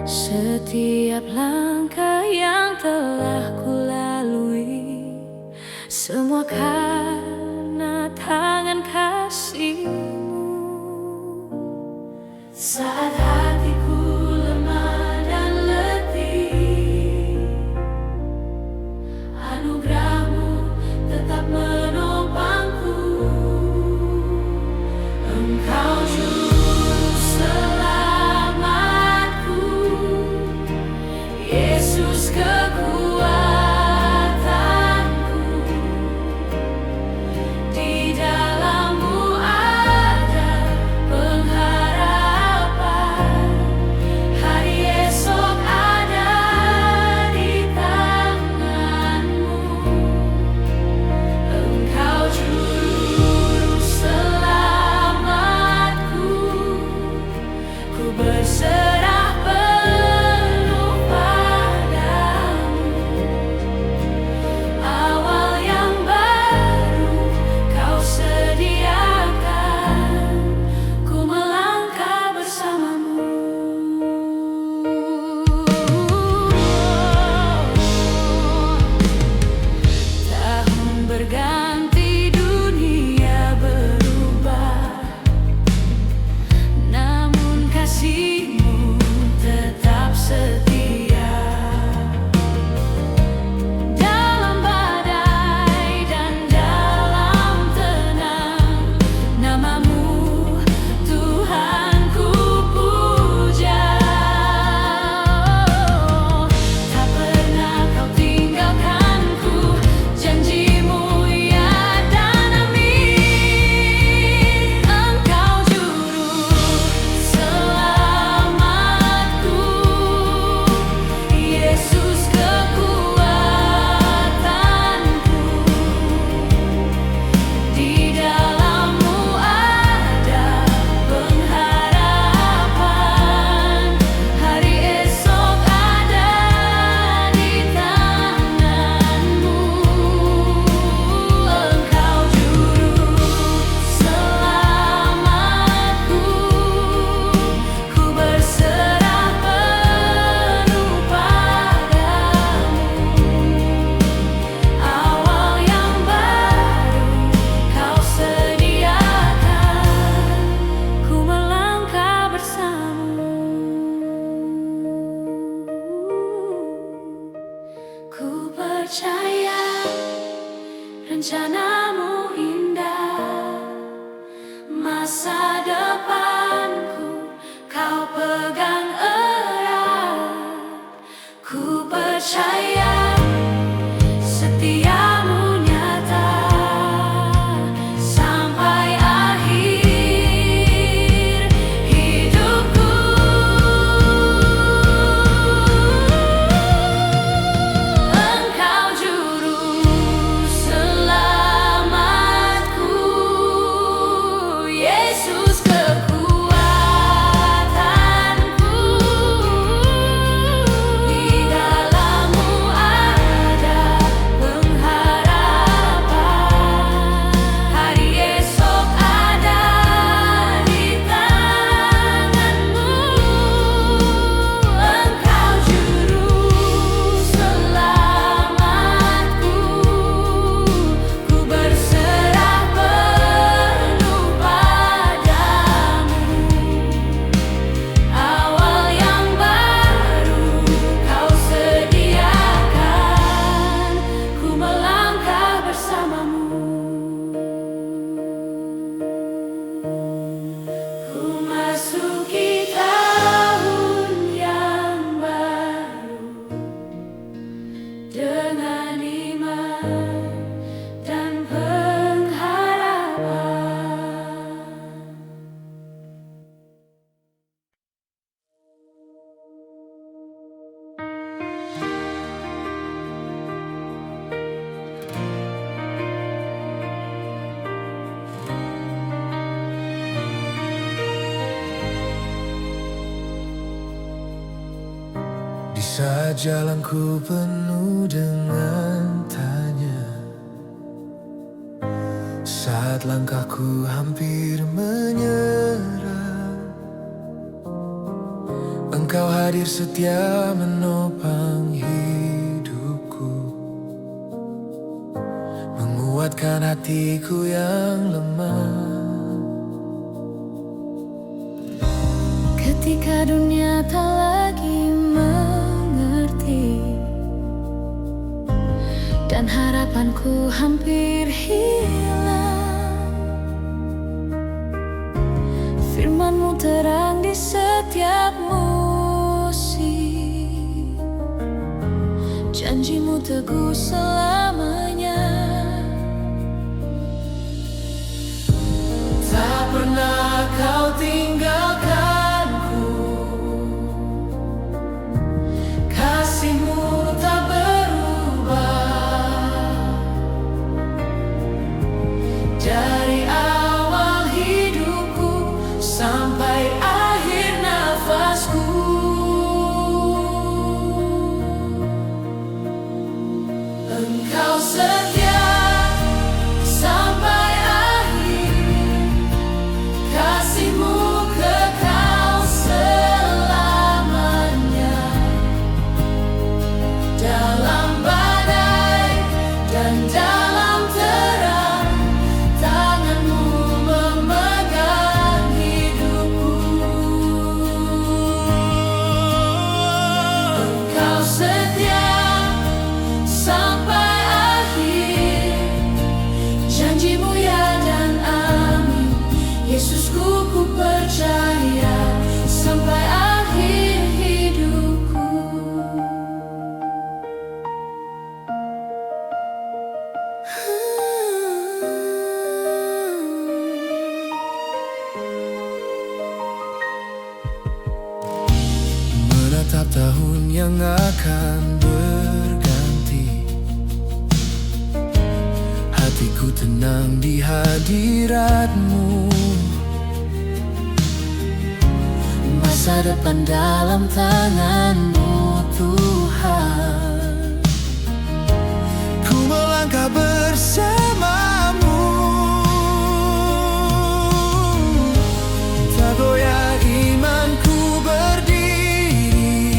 Setiap langkah yang telah kulalui, semua karena tangan kasih-Mu. Saat hatiku lemah dan letih, anugerah-Mu tetap menopangku. Engkau juru selamatku, Yesus kekuatanku. Di dalam-Mu ada pengharapan, hari esok ada di tangan-Mu. Engkau juru selamatku, ku berserah penuh padamu. Awal yang baru Kau sediakan, ku melangkah bersama-Mu. Tahun berganti, dunia berubah, namun kasih-Mu tetap setia. Dalam badai dan dalam tenang, nama-Mu Tuhan ku puja. Tak pernah Kau tinggalkanku, janji-Mu ya dan amin. Engkau juru selamatku, Yesus kekuatanku. Di dalam-Mu ada pengharapan, hari esok ada di tangan-Mu. Engkau juru selamatku, ku berserah penuh padamu. Awal yang baru Kau sediakan, ku melangkah bersama-Mu. Ku percaya rencana-Mu indah, masa depanku Kau pegang erat. Ku percaya setia-Mu nyata sampai akhir hidupku. Engkau juru selamatku, Yesus kekuatanku. Di dalam-Mu ada pengharapan, hari esok ada di tangan-Mu. Engkau juru selamatku, ku berserah penuh padamu. Awal yang baru Kau sediakan, ku melangkah bersama-Mu. Ku masuki tahun yang baru dengan iman dan pengharapan. Di saat jalanku penuh dengan tanya, saat langkahku hampir menyerah, Engkau hadir setia menopang hidupku, menguatkan hatiku yang lemah. Ketika dunia tak lagi mengerti dan harapanku hampir hilang, firman-Mu terang di setiap musim, janji-Mu teguh selamanya. Tak pernah Kau tinggalkanku, kasih-Mu tak berubah. Dari awal hidupku sampai akhir nafasku, Engkau setia sampai akhir, kasih-Mu kekal selamanya. Dalam badai dan dalam terang, tangan-Mu memegang hidupku. Engkau setia sampai akhir, janji-Mu ya dan amin. Yesusku, ku percaya sampai akhir hidupku. Menatap tahun yang akan berganti, hatiku tenang di hadirat-Mu. Masa depan dalam tangan-Mu, Tuhan. Ku melangkah bersama-Mu, tak goyah imanku berdiri,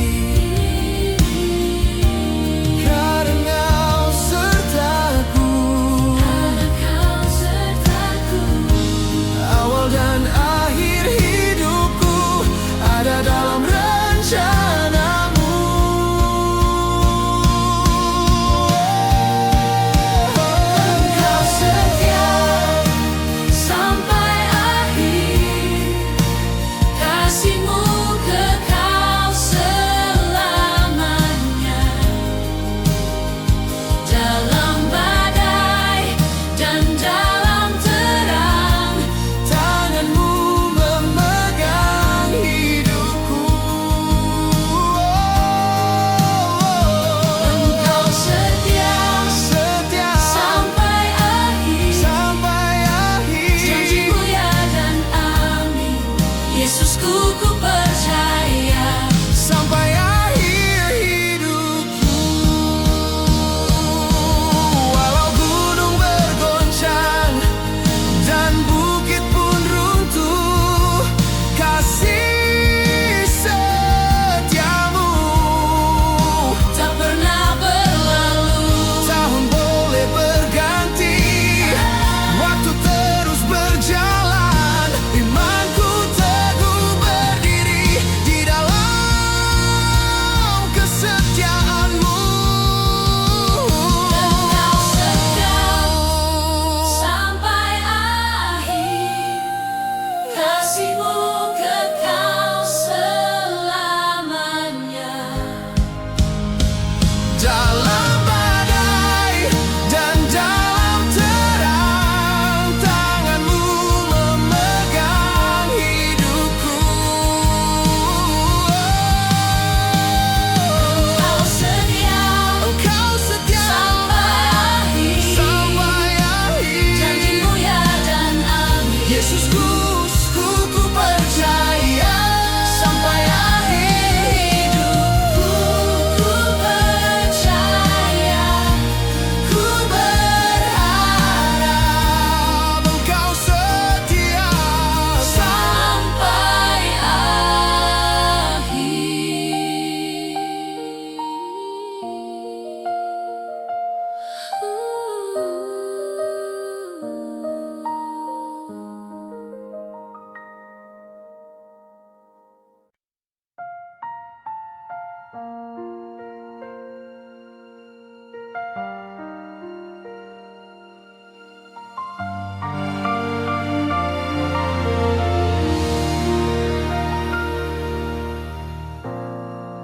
karena Kau sertaku. Awal dan akhir hidupku ada dalam rencana-Mu. Engkau setia sampai akhir, kasih-Mu kekal selamanya. Dalam badai dan dalam terang, tangan-Mu memegang hidupku.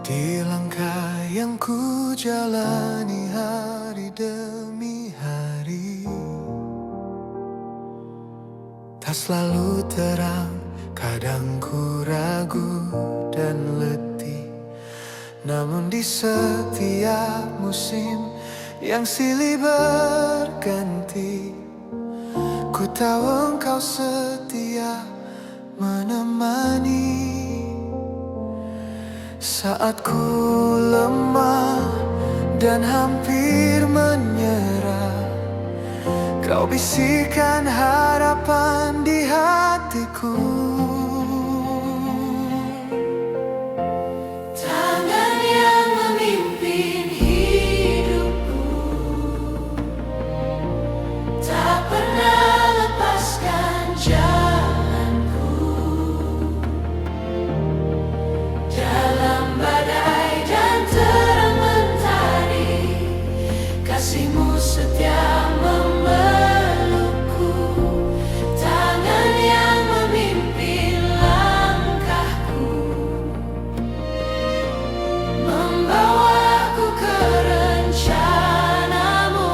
Di langkah yang ku jalani hari demi hari, tak selalu terang, kadang ku ragu dan letih. Namun di setiap musim yang silih berganti, ku tahu engkau setia menemani. Saat ku lemah dan hampir menyerah, kau bisikan harapan di hatiku. Tangan yang memimpin hidupku, tak pernah lepaskan jalanku. Dalam badai dan terang mentari, kasihmu setia memelukku. Tangan yang memimpin langkahku, membawaku ke rencanamu.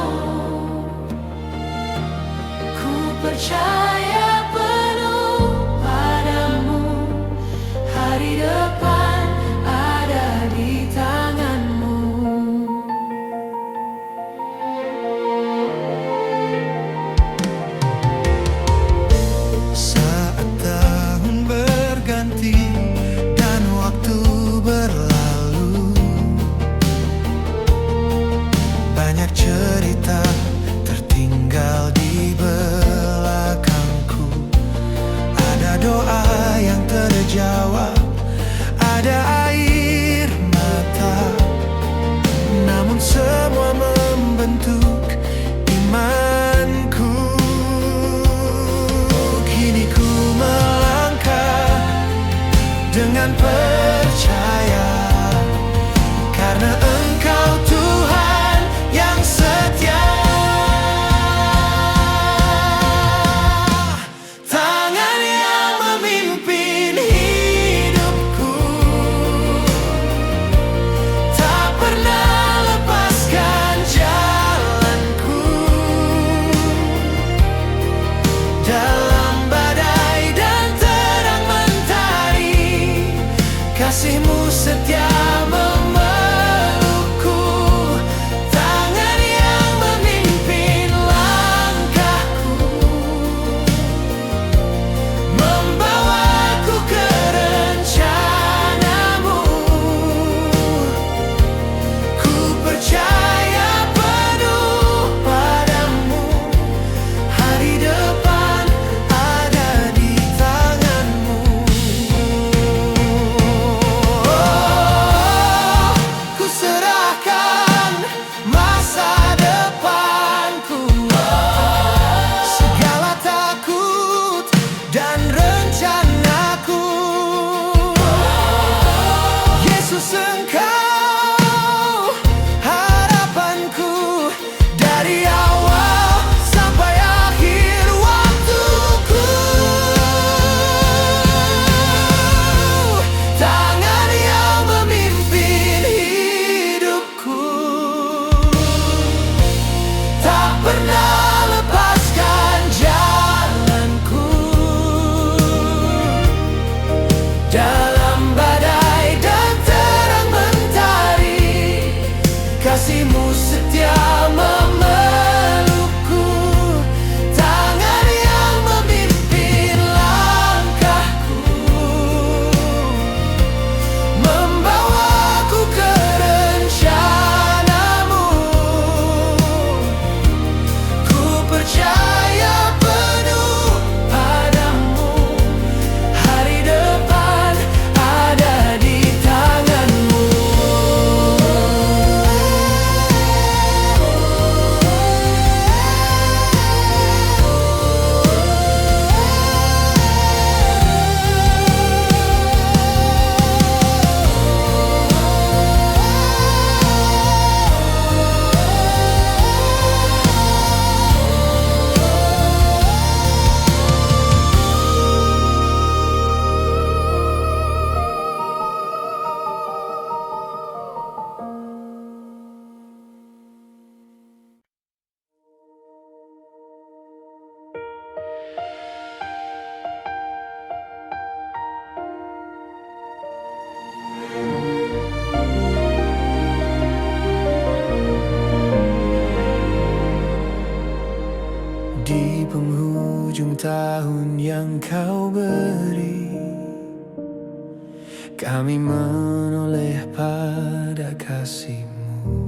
Ku percaya penuh padamu, hari depan ada di tanganmu. Saat tahun berganti dan waktu berlalu, banyak cerita tertinggal di belakangku. Ada doa yang terjawab, ada air mata, namun semua membentuk imanku. Kini ku melangkah dengan percaya, karena Engkau Tuhan yang setia. Tangan yang memimpin hidupku, tak pernah lepaskan jalanku. Dalam badai dan terang mentari, kasihmu setia memelukku. Tangan yang memimpin langkahku, membawaku ke rencanamu. Ku percaya penuh padamu, hari depan ada di tanganmu. Kau beri, kami menoleh pada kasih-Mu.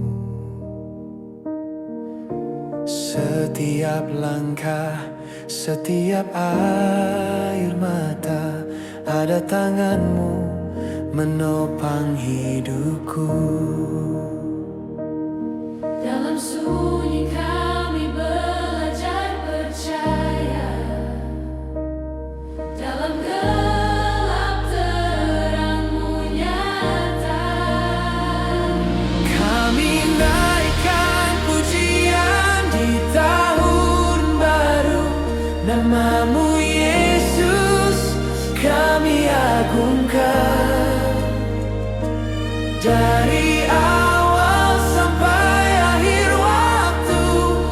Setiap langkah, setiap air mata, ada tangan-Mu menopang hidupku. Dalam sunyi kami belajar percaya, dalam gelap terang-Mu nyata. Kami naikkan pujian di tahun baru, nama-Mu Yesus kami agungkan. Dari awal sampai akhir waktu,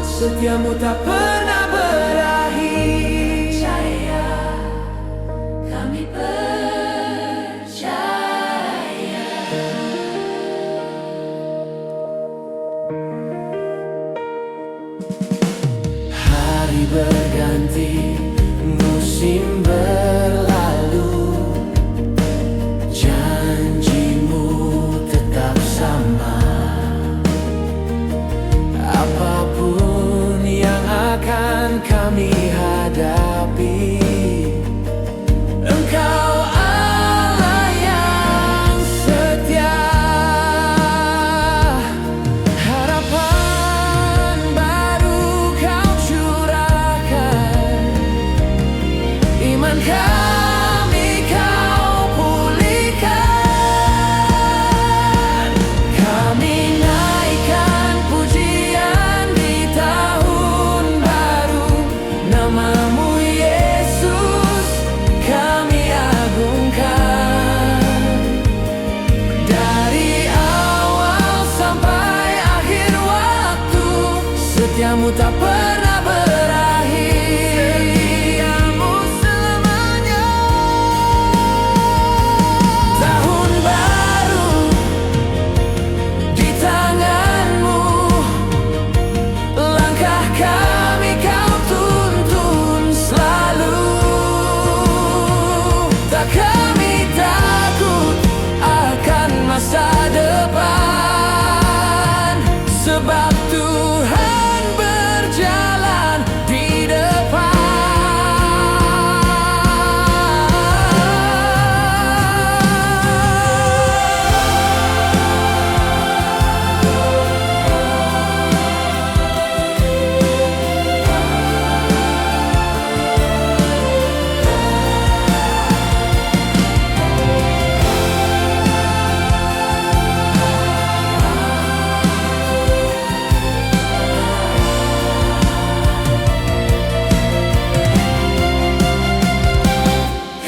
setia-Mu tak pernah berakhir. Percaya, kami percaya. Hari berganti, musim berlalu, janji-Mu tetap sama. Apapun yang akan kami hadapi, Engkau Allah yang setia. Harapan baru Kau curahkan, iman kami Kau pulihkan. Kami naikkan pujian di tahun baru, nama-Mu Yesus kami agungkan. Dari awal sampai akhir waktu, setia-Mu tak pernah berakhir. Setia-Mu selamanya. Tahun baru di tangan-Mu, langkah kami Kau tuntun selalu. Tak kami takut akan masa depan, sebab Tuhan berjalan di depan.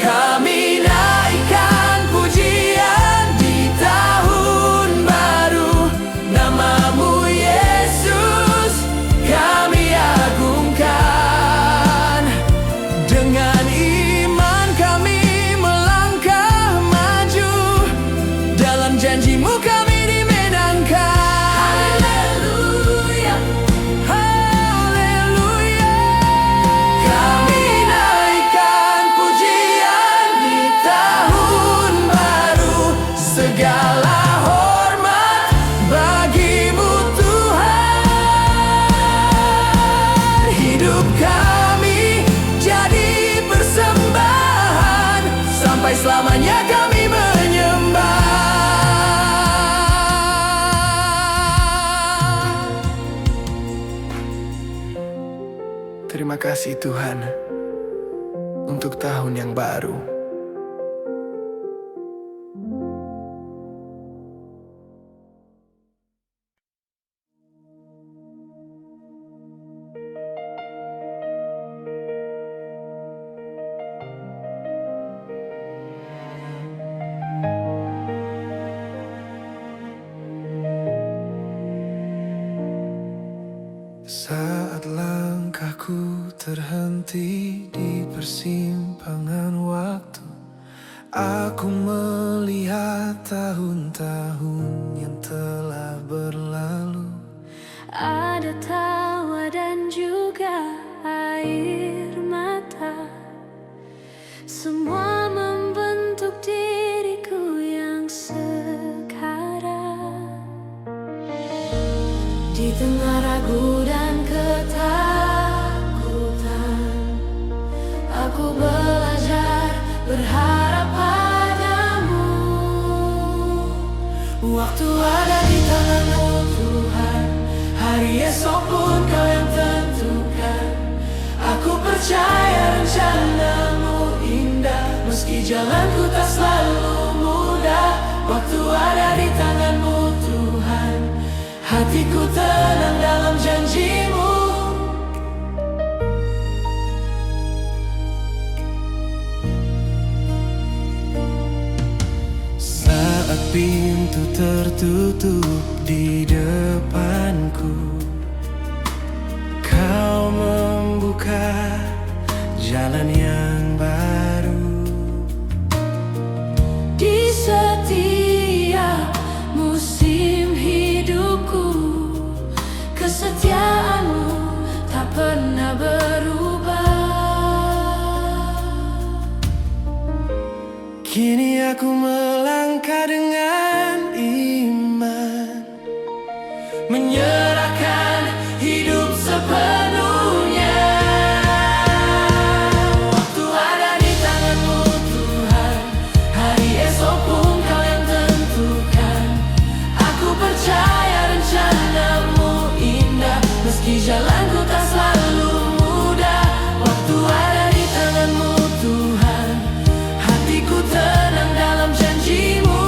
Kami naikkan pujian di tahun baru, nama-Mu Yesus kami agungkan. Dengan iman kami melangkah maju, dalam janji-Mu kami dimenangkan. Haleluya, Haleluya. Kami naikkan pujian di tahun baru, segala hormat bagi-Mu Tuhan. Hidup kami jadi persembahan, sampai selamanya kami menyembah. Terima kasih Tuhan untuk tahun yang baru. Saat langkahku terhenti di persimpangan waktu, aku melihat tahun-tahun yang telah berlalu. Ada tawa. dan juga air mata sekarang. Di tengah ragu dan ketakutan, aku belajar berharap padamu. Waktu ada di tangan-Mu Tuhan, hari esok pun Kau yang tentukan. Aku percaya rencana-Mu indah, meski jalanku tak selalu mudah. Waktu ada di tangan-Mu Tuhan, hatiku tenang dalam janji-Mu. Saat pintu tertutup di depanku, Kau membuka jalan yang baru. Di setiap musim hidupku, kesetiaan-Mu tak pernah berubah. Kini aku melangkah dengan iman, Menyerahkan hidup sepenuhnya. Waktu ada di tangan-Mu Tuhan, hari esok pun Kau yang tentukan. Aku percaya rencana-Mu indah, meski jalanku tak selalu mudah. Waktu ada di tangan-Mu Tuhan, hatiku tenang dalam janji-Mu.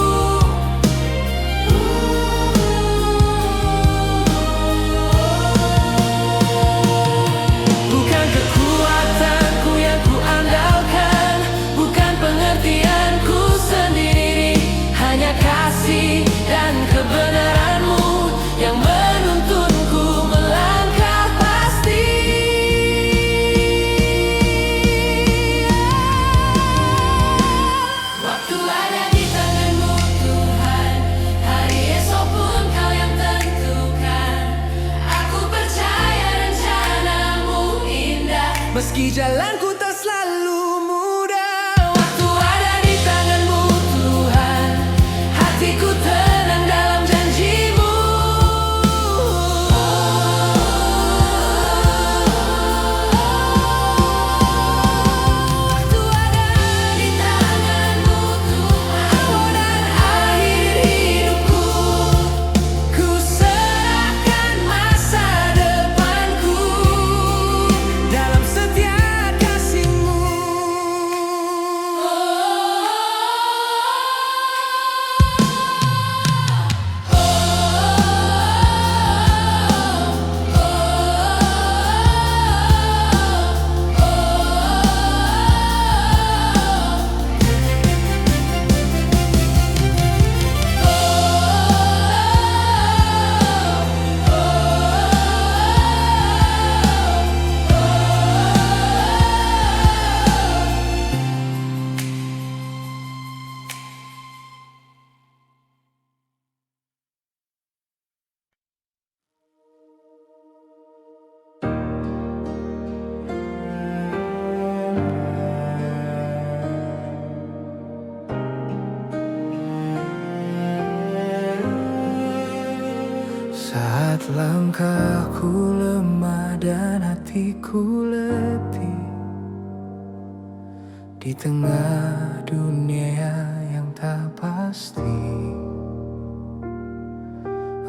Bukan kekuatanku yang ku andalkan, bukan pengertianku sendiri, hanya kasih dan kebenaran-Mu yang menuntunku melangkah pasti. Waktu ada di tangan-Mu Tuhan, hari esok pun Kau yang tentukan. Aku percaya rencana-Mu indah, meski jalanku tak selalu mudah. Waktu ada di tangan-Mu Tuhan, hatiku tenang dalam janji-Mu. Waktu ada di tangan-Mu Tuhan, awal dan akhir hidupku, ku serahkan masa depanku dalam setiap kasih-Mu. Saat langkahku lemah dan hatiku letih, di tengah dunia yang tak pasti,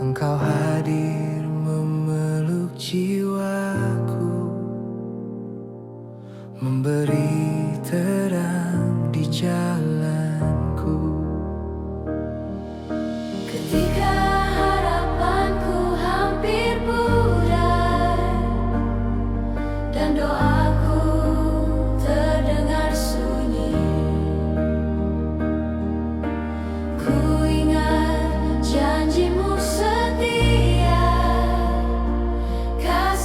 Engkau hadir memeluk jiwaku, memberi terang di jalanku. Ketika harapanku hampir pudar dan doaku terdengar sunyi, ku ingat janji-Mu setia, kasih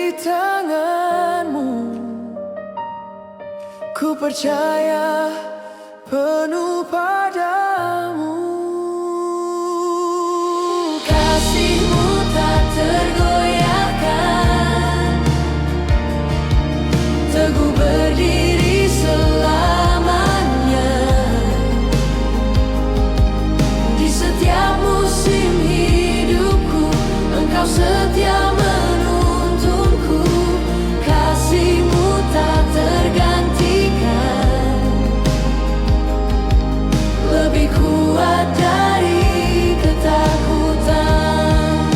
di tangan-Mu. Ku percaya penuh padamu. Kasih-Mu tak tergoyahkan, teguh berdiri selamanya. Di setiap musim hidupku, Engkau setia menuntunku. Kasih-Mu tak tergantikan, lebih kuat dari ketakutan.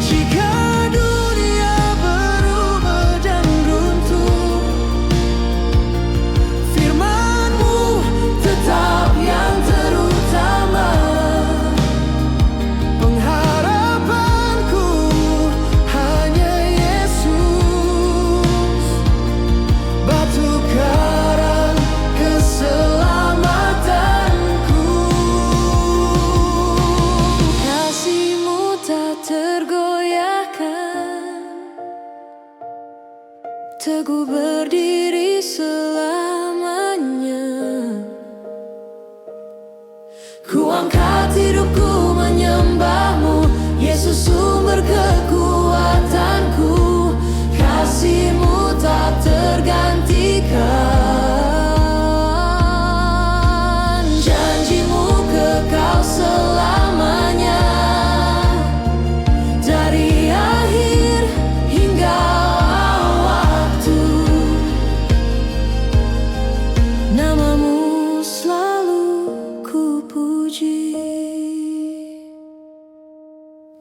Jika dunia berubah dan runtuh, firman-Mu Tetap yang terutama. pengharapanku hanya Yesus, batu karang keselamatanku. Kasih-Mu tak tergoyahkan, teguh berdiri selamanya. Ku angkat hidupku menyembah-Mu, Yesus sumber kekuatanku. Kasih-Mu tak tergantikan, janji-Mu kekal selamanya. Dari akhir hingga waktu, nama-Mu selalu ku puji.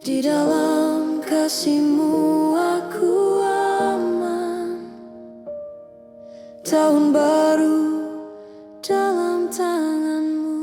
Di dalam kasih-Mu aku aman, tahun baru dalam tangan-Mu.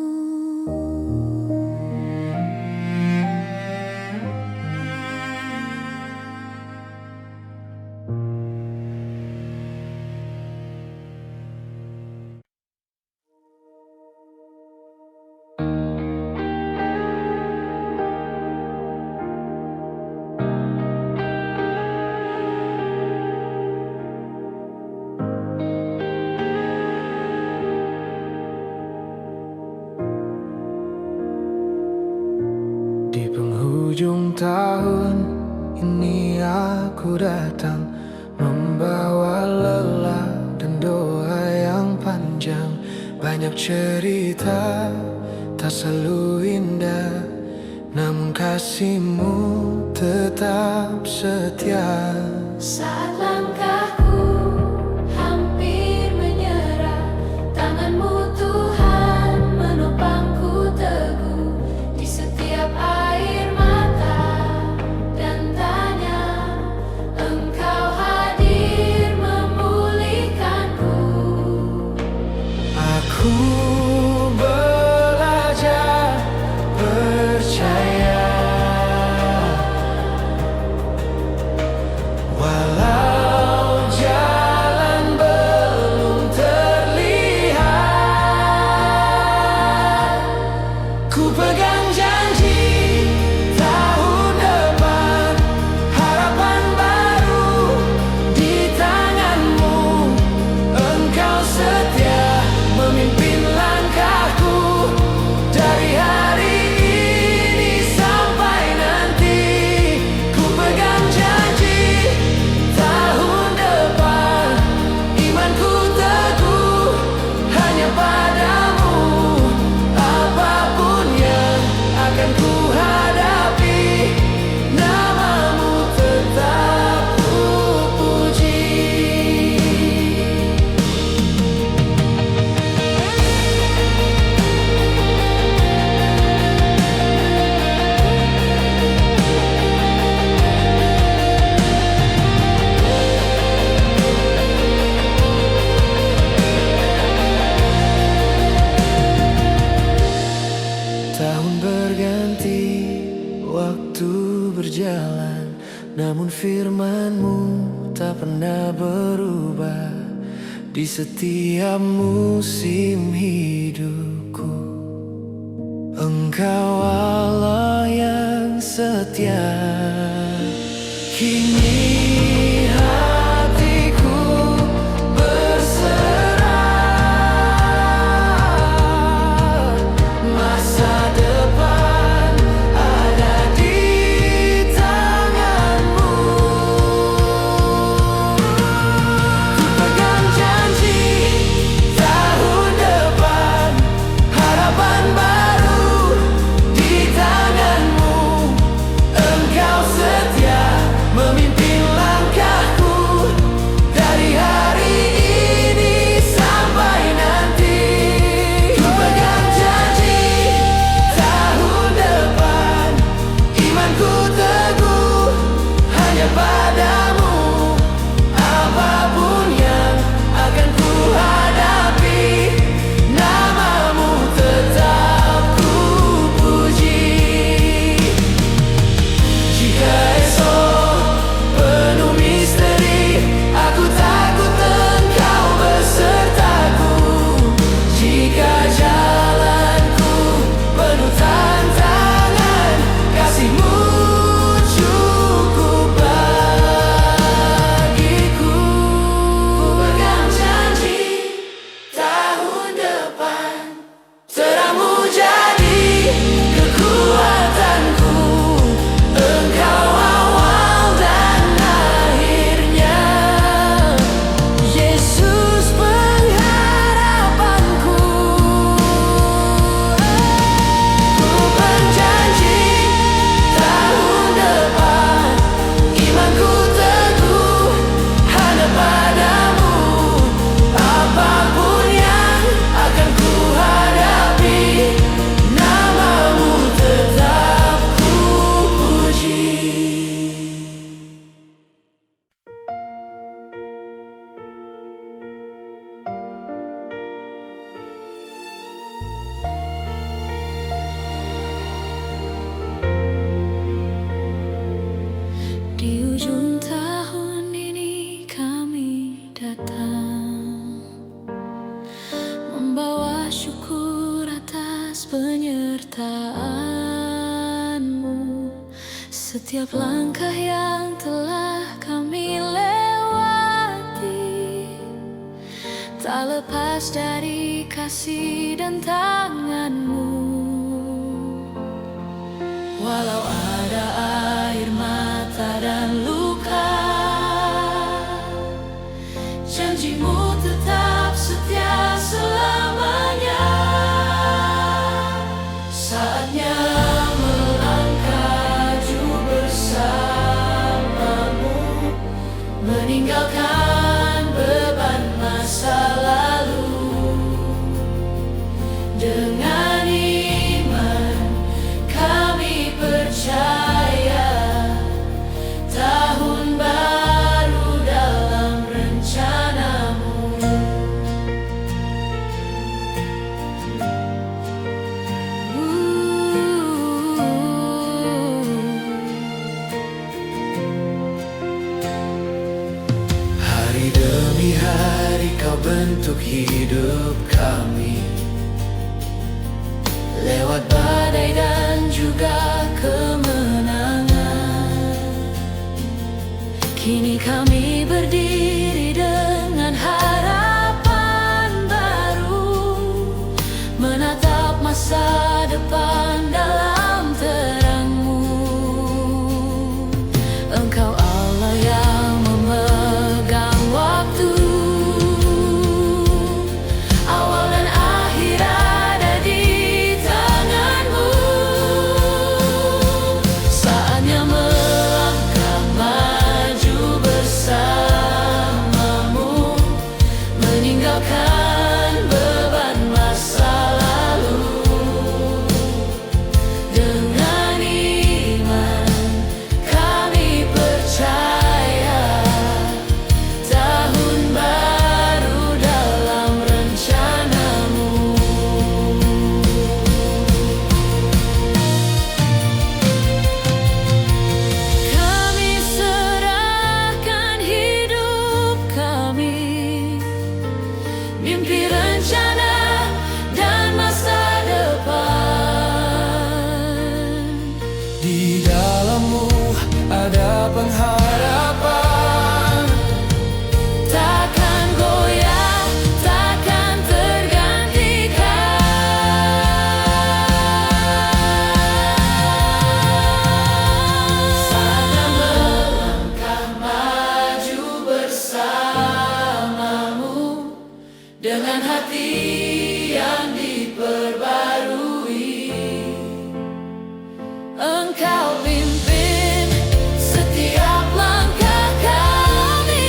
Di penghujung tahun ini aku datang, membawa lelah dan doa yang panjang. Banyak cerita tak selalu indah, namun kasih-Mu tetap setia. Saat langkahku hampir menyerah, tangan-Mu Tuhan menopangku teguh. Di setiap air mata dan tanya, Engkau hadir memulihkanku. Aku belajar percaya, walau jalan belum terlihat. Ku pegang janji tahun depan, harapan baru di tangan-Mu. Engkau setia memimpin langkahku, dari hari ini sampai nanti. Ku pegang janji tahun depan, imanku teguh hanya padamu. Apapun yang akan ku hadapi, nama-Mu tetap ku puji. Tahun berganti, waktu berjalan, namun firman-Mu tak pernah berubah. Di setiap musim hidupku, Engkau Allah yang setia. Kini setiap langkah yang telah kami lewati, tak lepas dari kasih dan tanganmu. Walau ada air mata dan luka, janjimu tetap setia selamanya. Saatnya melangkah bersamamu, meninggalkan beban masa lalu. Dengan iman kami percaya tahun baru dalam rencanamu. Hari demi hari kau bentuk hidup kami, Lewat badai dan juga kemenangan, kini kami berdiri dengan harapan baru, menatap masa depan dalam terang-Mu. Engkau Allah yang memegang waktu, awal dan akhir ada di tangan-Mu. Saatnya melangkah maju bersamamu, meninggalkan beban masa lalu. Dengan iman kami percaya tahun baru dalam rencana-Mu. Kami serahkan hidup kami, mimpi, rencana, dan masa depan. di dalammu ada pengharapan. Takkan goyah, takkan tergantikan. Saatnya melangkah maju bersamamu, dengan hati yang diperbarui. Engkau pimpin setiap langkah kami,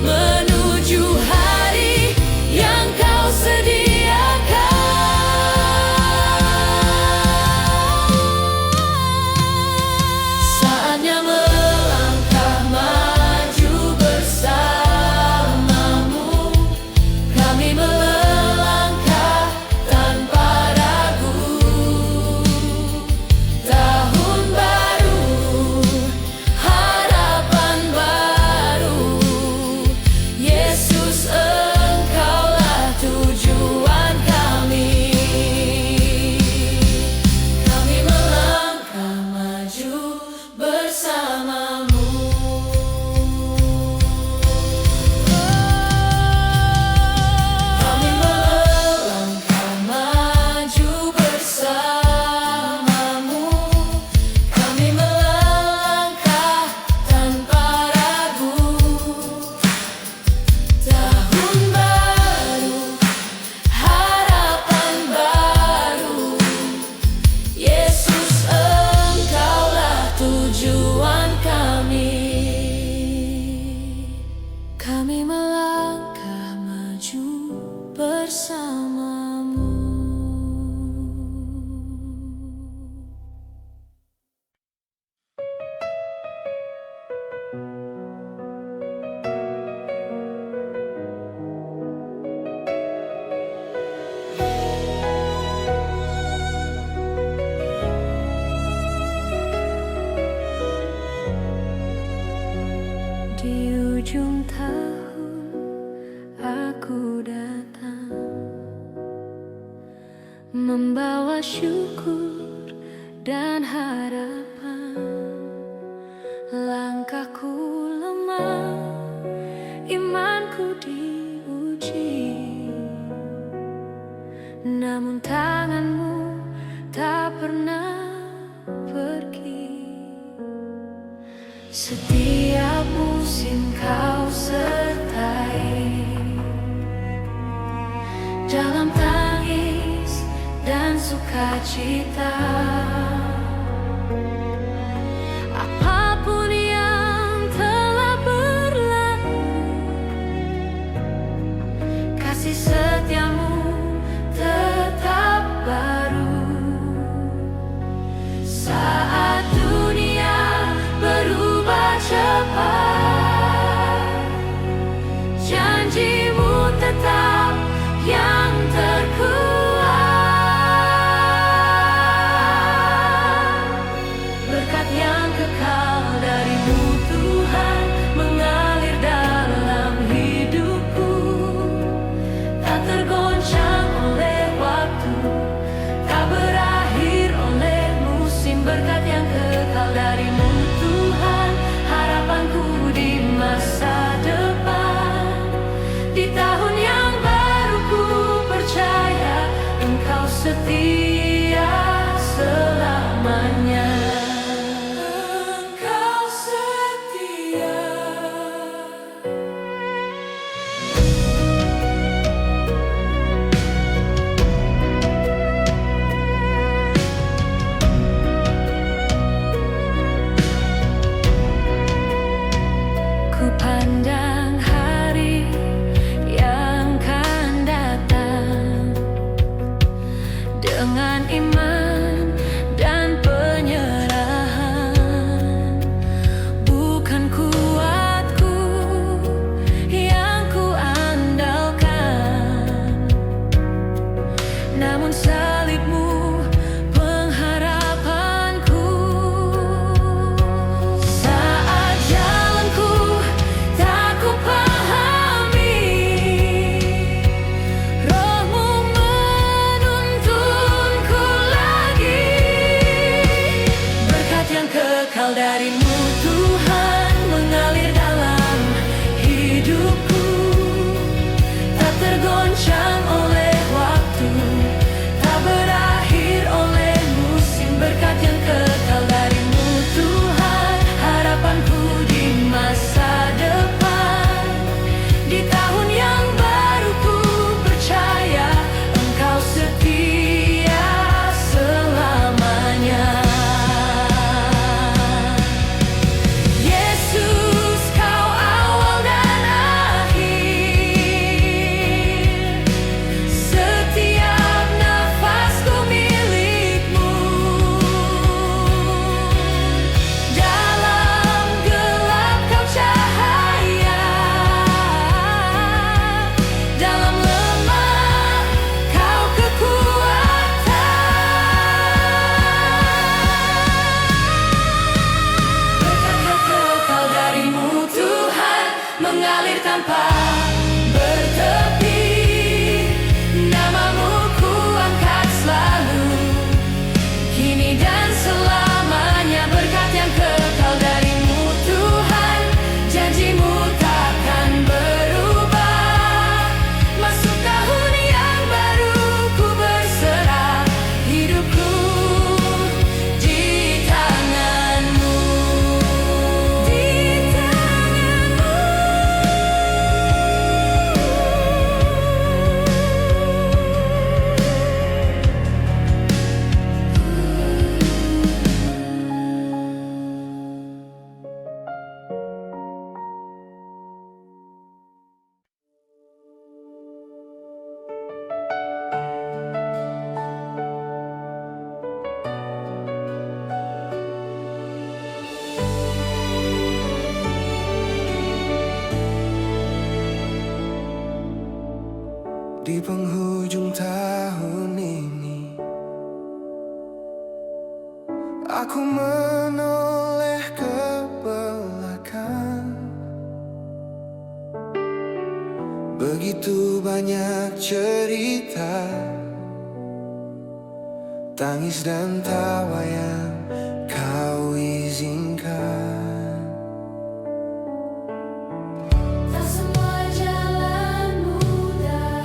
menuju hari yang Kau sediakan. Saatnya melangkah maju bersamamu, kami melangkah tanpa ragu. Tahun baru, harapan baru, Yesus Engkaulah tujuan kami. Kami melangkah maju bersamamu. Kami melangkah maju bersamamu, kami melangkah tanpa ragu. Tahun baru, harapan baru, Yesus Engkaulah tujuan kami. Kami melangkah maju bersamamu. Di ujung tahun aku datang, membawa syukur dan harapan. musim kau sertai. Dalam tangis dan sukacita, apapun yang telah berlalu, kasih setiamu tetap baru. Saat dunia berubah cepat, janjimu tetap yang terkuat. Berkat yang kekal darimu Tuhan mengalir dalam hidupku, tak tergoncang oleh waktu, tak berakhir oleh musim. Berkat yang kekal darimu Tuhan, harapanku di masa depan. Di tahun yang baru ku percaya Engkau setia selamanya. Engkau setia. Ku pandang hari yang kan datang dengan iman dan penyerahan. Bukan kuatku yang ku andalkan, namun salibmu pengharapanku. Saat jalanku tak ku pahami, Roh-Mu menuntunku lagi. Berkat yang kekal darimu Tuhan mengalir dalam hidupku, tak tergoncang oleh waktu, tak berakhir oleh musim. Berkat yang kekal darimu Tuhan, harapanku di masa depan. Di tahun yang baru ku percaya Engkau setia selamanya. Yesus, Kau awal dan akhir, setiap nafasku milik-Mu. Dalam gelap Kau cahaya, dalam lemah Kau kekuatan. Berkat yang kekal darimu Tuhan mengalir tanpa bertepi. Namamu ku angkat selalu, kini dan selamanya. Berkat yang kekal darimu Tuhan, janjimu takkan berubah. Masuk tahun yang baru ku berserah hidupku di tangan-Mu. Di tangan-Mu. Di penghujung tahun ini, aku menoleh ke belakang. Begitu banyak cerita, tangis dan tawa yang Kau izinkan. Tak semua jalan mudah,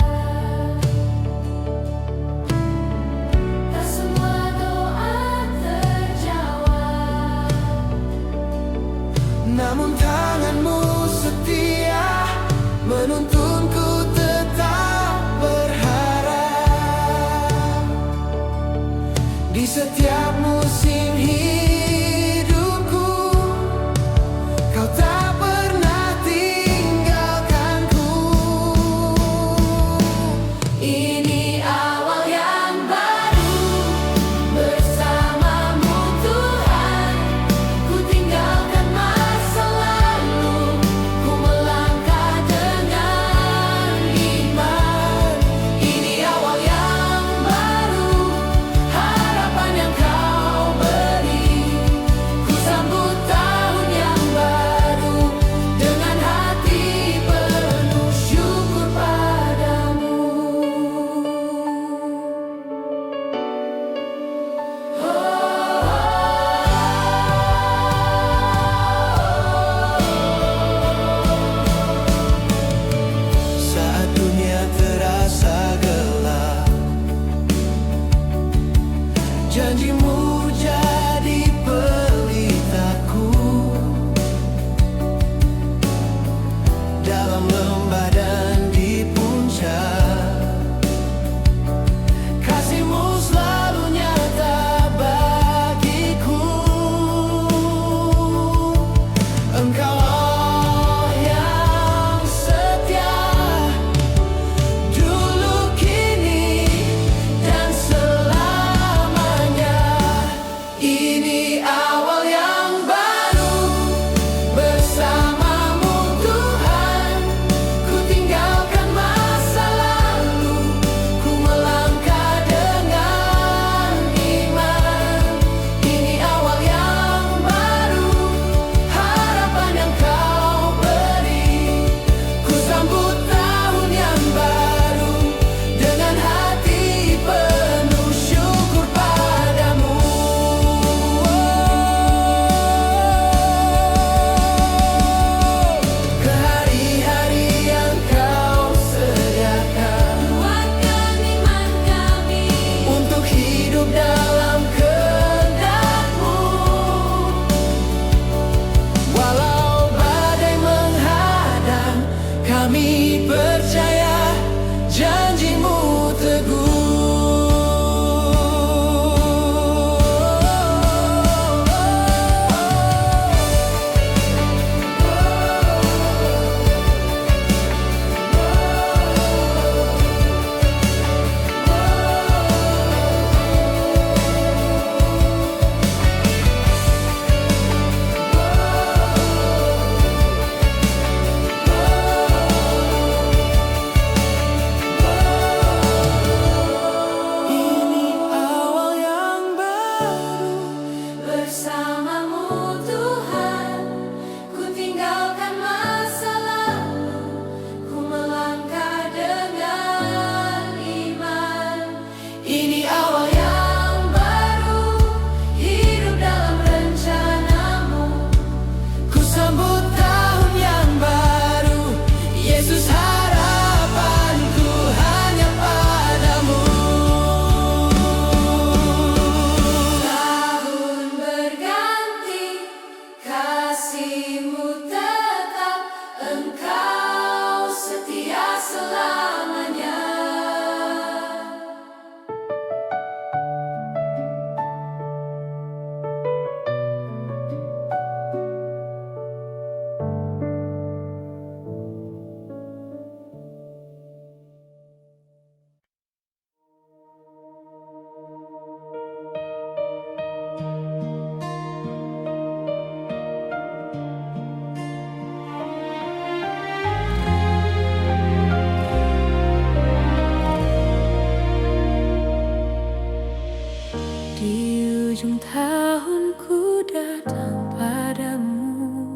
tak semua doa terjawab. Namun tak tanganmu setia menuntunku tetap berharap. Di setiap musim hidupku, kau tak pernah tinggalkanku. Ini awal yang baru bersamamu Tuhan. Ku tinggalkan masa lalu, ku melangkah dengan iman. Ini awal yang baru, harapan yang kau beri. Ku sambut tahun yang baru dengan hati penuh syukur padamu. Saat dunia terasa gelap, janjimu jadi pelitaku. Dalam lembah dan di puncak, kasihmu selalu nyata bagiku. Engkau Allah yang setia, dulu, kini, dan selamanya. Ini awal yang baru bersamamu Tuhan. Ku tinggalkan masa lalu, ku melangkah dengan iman. Ini awal yang baru, harapan yang kau beri. Ku sambut tahun yang baru dengan hati penuh syukur padamu. Ke hari-hari yang kau sediakan Kuatkan iman kami, untuk hidup dalam kehendak-Mu. Walau badai menghadang, kami percaya janji-Mu teguh. Ini awal yang baru bersamamu Tuhan. Ku tinggalkan masa lalu, ku melangkah dengan iman. Ini awal Yang baru, hidup dalam rencana-Mu. ku sambut tahun yang baru. Yesus, harapanku hanya padamu. Tahun berganti, kasih-Mu tetap, Engkau setia selamanya. Di ujung tahun ku datang padamu,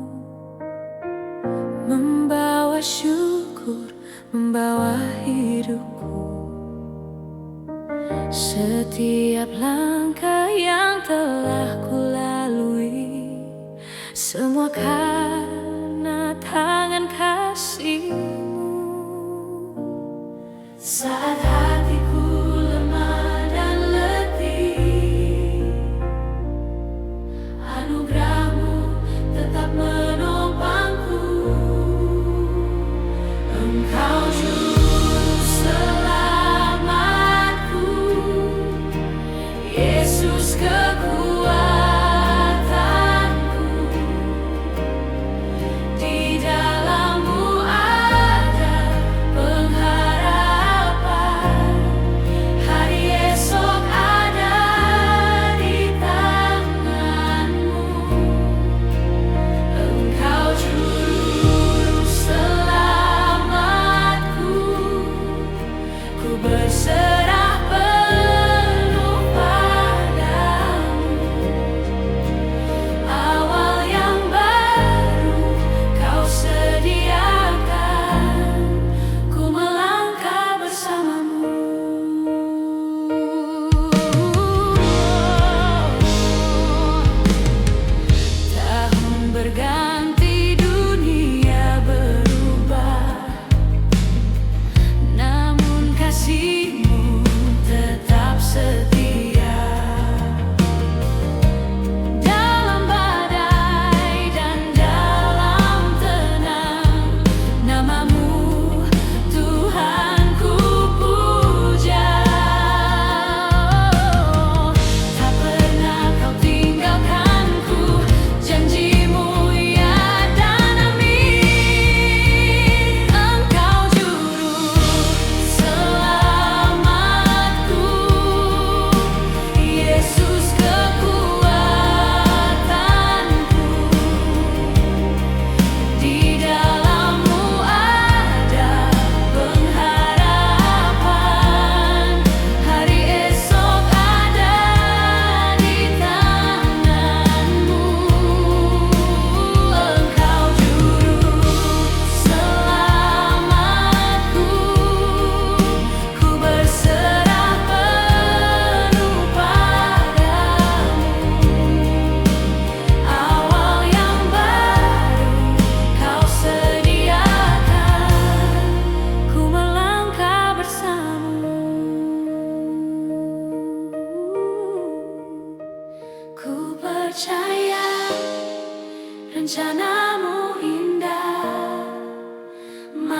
membawa syukur, membawa hidupku. Setiap langkah yang telah ku lalui, semua karena tangan kasih-Mu. Saat hatiku lemah dan letih, anugerah-Mu tetap menopangku.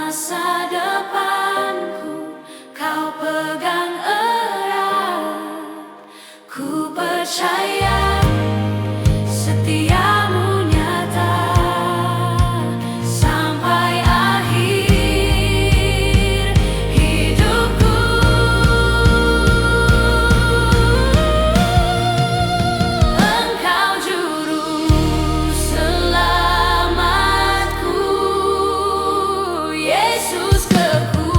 masa depanku kau pegang erat. Ku percaya setiamu nyata sampai akhir hidupku. Engkau juru selamatku, Yesus kekuatanku.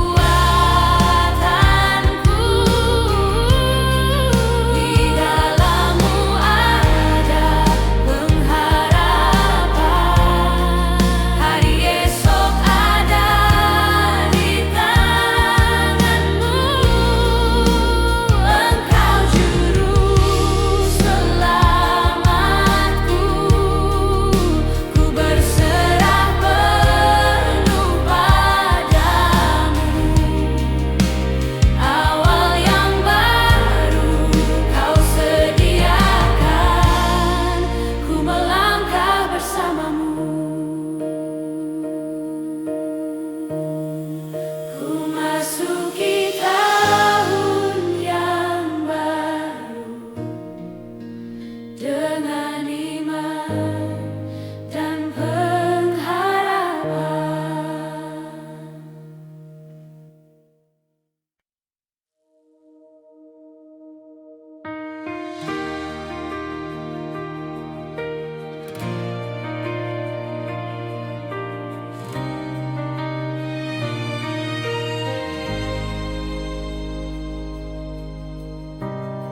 Di dalam-Mu ada pengharapan, hari esok ada di tangan-Mu. Engkau juru selamatku, ku berserah penuh padamu. Awal yang baru kau sediakan, ku melangkah bersamamu. Ku masuki tahun yang baru dengan iman dan pengharapan.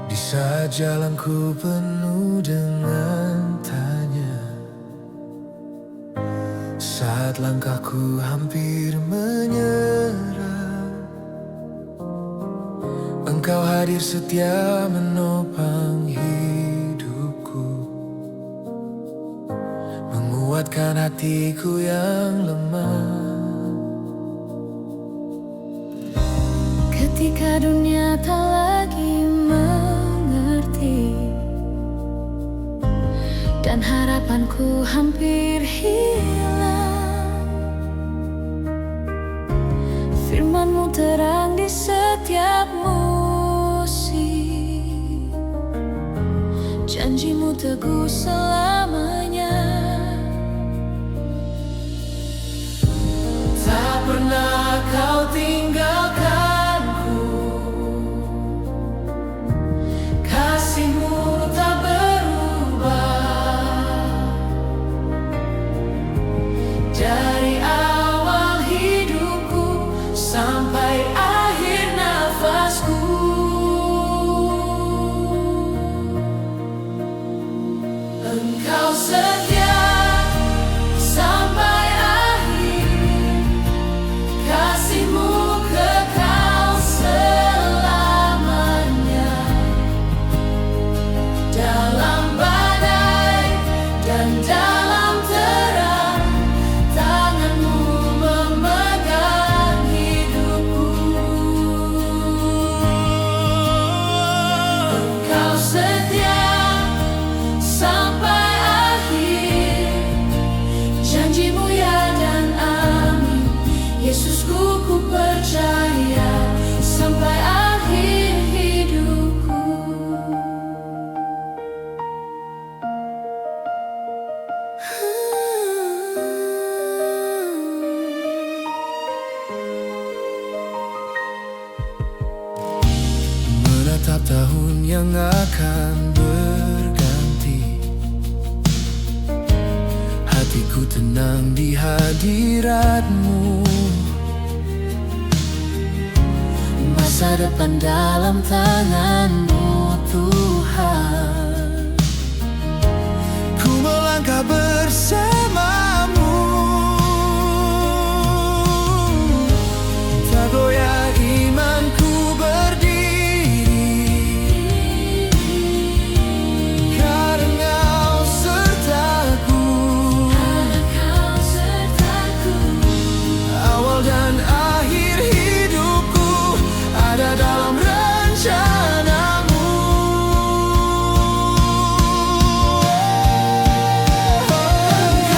Di saat jalanku penuh dengan tanya, saat langkahku hampir menyerah, Engkau hadir setia menopang hidupku, menguatkan hatiku yang lemah. Ketika dunia tak lagi mengerti dan harapanku hampir hilang, firman-Mu terang di setiap musim, janji-Mu teguh selamanya. Tak pernah Kau tinggalkanku, kasih-Mu tak berubah. Dari awal hidupku sampai akhir nafasku, Engkau setia sampai akhir. Kasih-Mu kekal selamanya. Dalam badai dan dalam terang, tangan-Mu memegang hidupku. Engkau setia sampai akhir, janji-Mu ya dan amin. Yesusku, ku percaya sampai akhir hidupku. Menatap tahun yang akan berganti, hatiku tenang di hadirat-Mu. Masa depan dalam tangan-Mu, Tuhan. Ku melangkah bersama-Mu, tak goyah imanku berdiri, karena Kau sertaku. Awal dan akhir hidupku ada dalam rencana-Mu. Engkau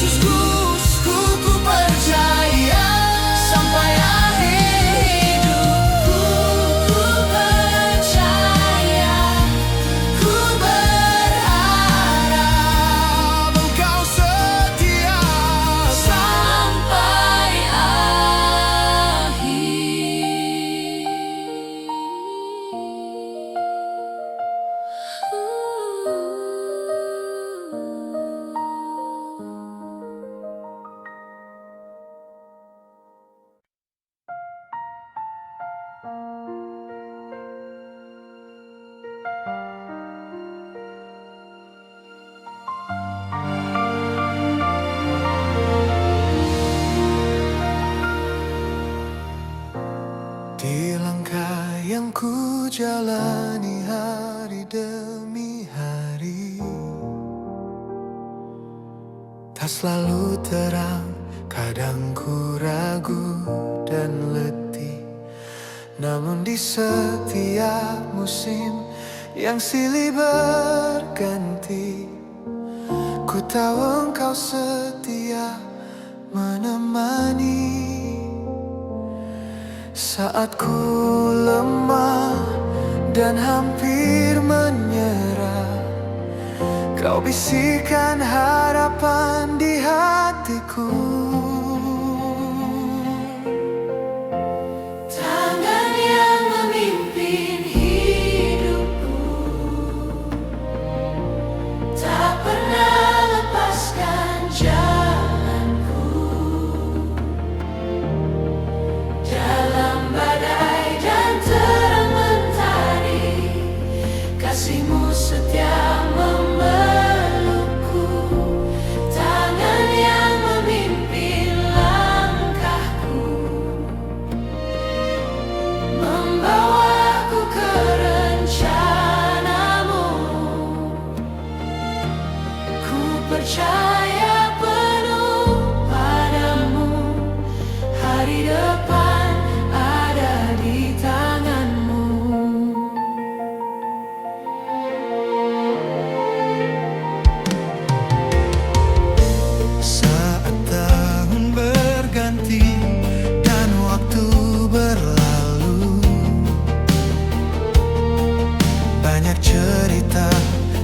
Yesusku, ku percaya sampai akhir hidupku. Ku percaya, ku berharap Engkau setia sampai Di langkah yang ku jalani hari demi hari, tak selalu terang, kadang ku ragu dan letih. Namun di setiap musim yang silih berganti, ku tahu engkau setia menemani. Saat ku lemah dan hampir menyerah, kau bisikan harapan di hatiku. tangan yang memimpin hidupku, tak pernah lepaskan jalanku. Dalam badai dan terang mentari, kasih-Mu setia memelukku. Tangan yang memimpin langkahku, membawaku ke rencana-Mu. Ku percaya penuh padamu, hari depan ada di tangan-Mu. Saat tahun berganti dan waktu berlalu, banyak cerita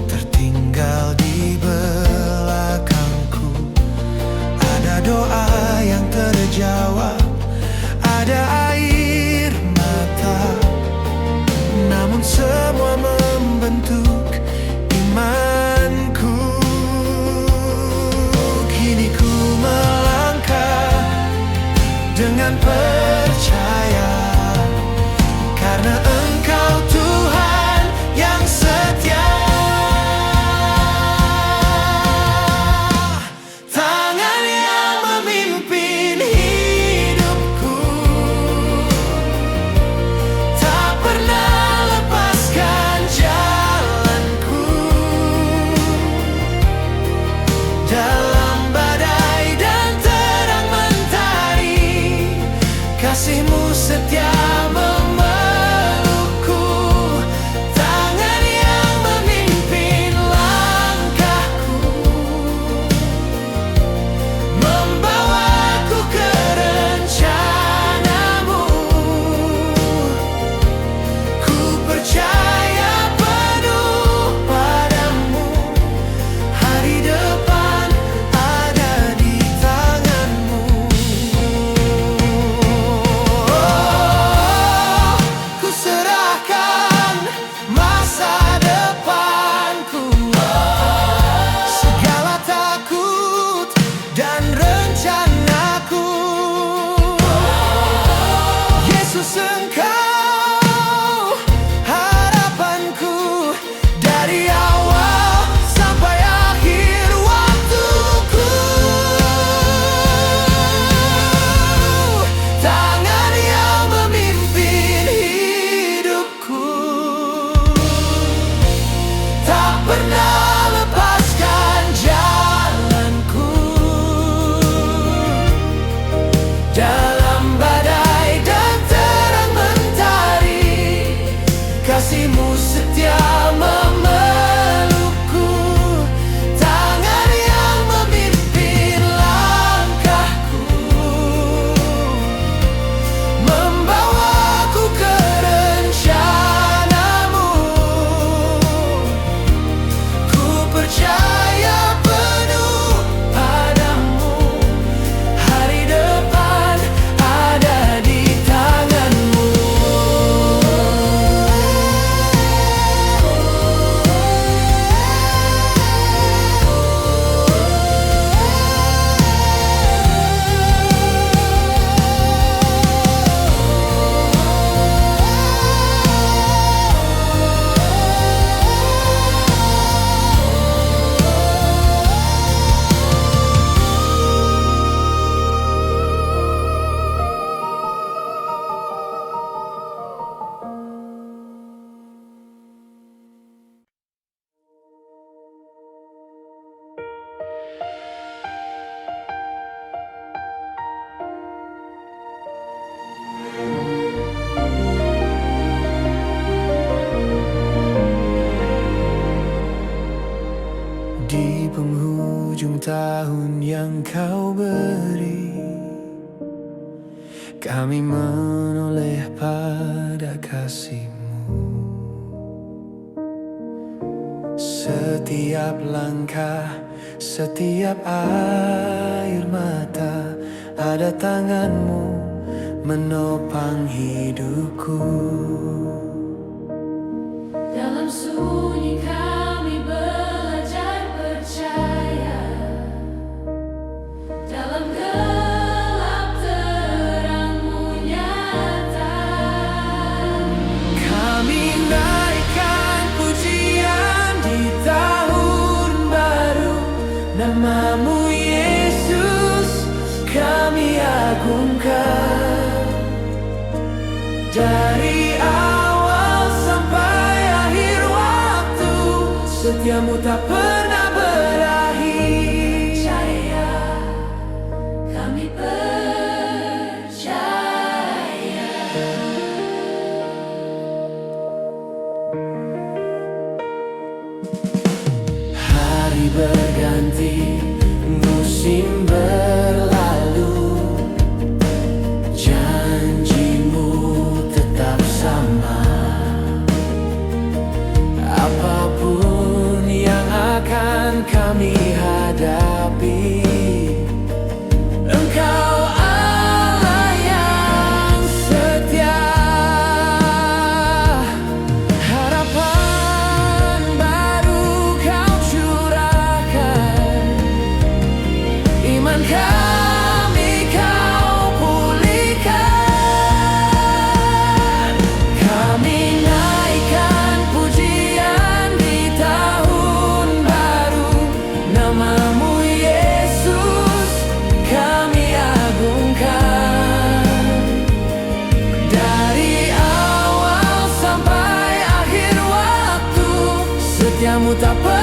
tertinggal di belakangku. Ada doa yang terjawab, ada air mata, namun semua membentuk imanku. Kini ku melangkah dengan percaya, karena Engkau Tuhan yang setia. Tangan yang memimpin hidupku, tak pernah lepaskan jalanku. Dalam badai dan terang mentari, kasih-Mu setia memelukku. Tangan yang memimpin langkahku, membawaku ke rencana-Mu. Ku percaya penuh padamu, hari depan ada di tangan-Mu. apapun yang kau beri, kami menoleh pada kasih-Mu. Setiap langkah, setiap air mata, ada tangan-Mu menopang hidupku. Dalam sunyi kami belajar percaya, dalam gelap terang-Mu nyata. Kami naikkan pujian di tahun baru, nama-Mu Yesus kami agungkan. Dari awal sampai akhir waktu, setia-Mu tak pernah berakhir. Percaya, kami percaya. Hari berganti, musim berlalu, janji-Mu tetap sama. Apapun yang akan kami hadapi, Engkau Allah yang setia. Harapan baru Kau curahkan, iman kami Kau pulihkan. Kami naikkan pujian di tahun baru, nama-Mu Yesus kami agungkan. Dari awal sampai akhir waktu, setia-Mu tak pernah